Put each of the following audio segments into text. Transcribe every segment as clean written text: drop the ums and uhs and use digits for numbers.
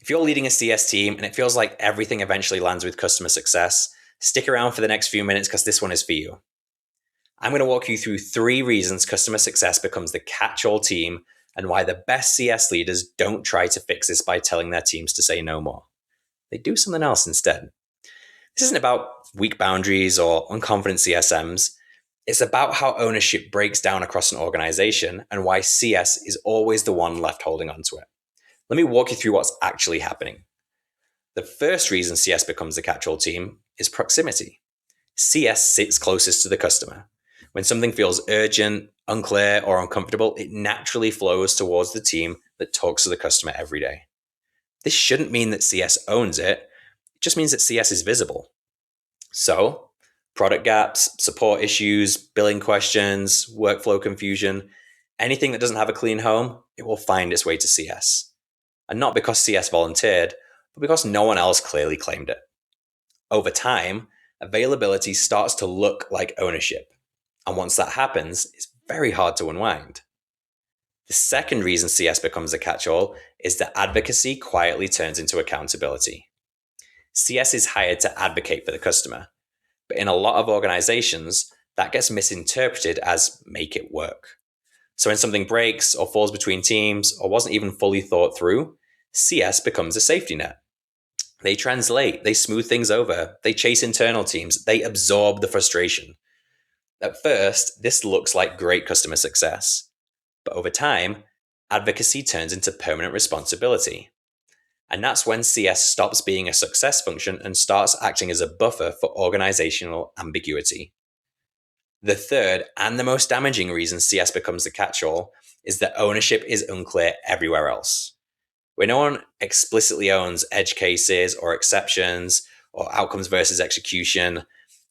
If you're leading a CS team and it feels like everything eventually lands with customer success, stick around for the next few minutes because this one is for you. I'm going to walk you through 3 reasons customer success becomes the catch-all team and why the best CS leaders don't try to fix this by telling their teams to say no more. They do something else instead. This isn't about weak boundaries or unconfident CSMs. It's about how ownership breaks down across an organization and why CS is always the one left holding onto it. Let me walk you through what's actually happening. The first reason CS becomes the catch-all team is proximity. CS sits closest to the customer. When something feels urgent, unclear, or uncomfortable, it naturally flows towards the team that talks to the customer every day. This shouldn't mean that CS owns it. It just means that CS is visible. So, product gaps, support issues, billing questions, workflow confusion, anything that doesn't have a clean home, it will find its way to CS. And not because CS volunteered, but because no one else clearly claimed it. Over time, availability starts to look like ownership. And once that happens, it's very hard to unwind. The second reason CS becomes a catch-all is that advocacy quietly turns into accountability. CS is hired to advocate for the customer, but in a lot of organizations, that gets misinterpreted as make it work. So when something breaks or falls between teams or wasn't even fully thought through, CS becomes a safety net. They translate, they smooth things over, they chase internal teams, they absorb the frustration. At first, this looks like great customer success, but over time, advocacy turns into permanent responsibility. And that's when CS stops being a success function and starts acting as a buffer for organizational ambiguity. The third and the most damaging reason CS becomes the catch-all is that ownership is unclear everywhere else. Where no one explicitly owns edge cases or exceptions or outcomes versus execution,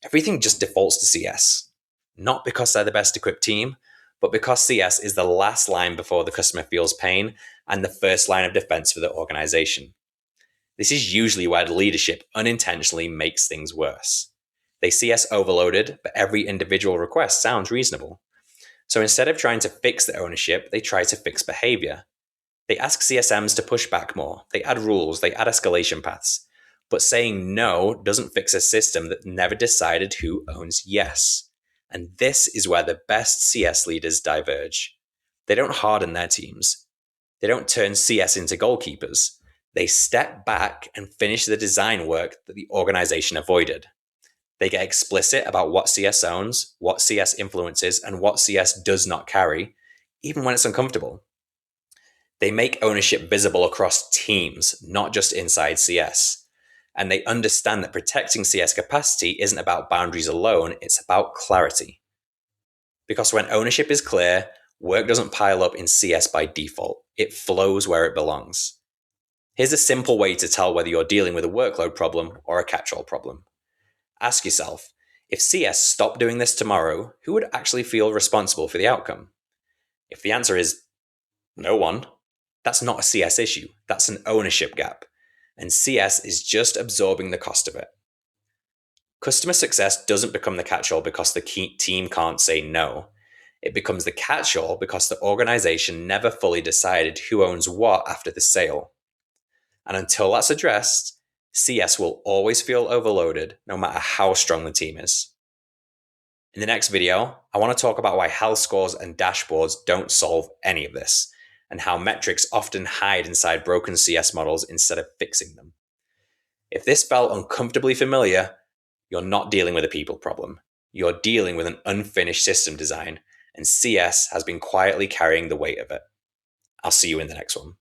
everything just defaults to CS. Not because they're the best equipped team, but because CS is the last line before the customer feels pain and the first line of defense for the organization. This is usually where the leadership unintentionally makes things worse. They CS overloaded, but every individual request sounds reasonable. So instead of trying to fix the ownership, they try to fix behavior. They ask CSMs to push back more. They add rules, they add escalation paths. But saying no doesn't fix a system that never decided who owns yes. And this is where the best CS leaders diverge. They don't harden their teams. They don't turn CS into goalkeepers. They step back and finish the design work that the organization avoided. They get explicit about what CS owns, what CS influences, and what CS does not carry, even when it's uncomfortable. They make ownership visible across teams, not just inside CS. And they understand that protecting CS capacity isn't about boundaries alone, it's about clarity. Because when ownership is clear, work doesn't pile up in CS by default. It flows where it belongs. Here's a simple way to tell whether you're dealing with a workload problem or a catch-all problem. Ask yourself, if CS stopped doing this tomorrow, who would actually feel responsible for the outcome? If the answer is no one, that's not a CS issue. That's an ownership gap. And CS is just absorbing the cost of it. Customer success doesn't become the catch-all because the team can't say no. It becomes the catch-all because the organization never fully decided who owns what after the sale. And until that's addressed, CS will always feel overloaded no matter how strong the team is. In the next video, I want to talk about why health scores and dashboards don't solve any of this, and how metrics often hide inside broken CS models instead of fixing them. If this felt uncomfortably familiar, you're not dealing with a people problem. You're dealing with an unfinished system design, and CS has been quietly carrying the weight of it. I'll see you in the next one.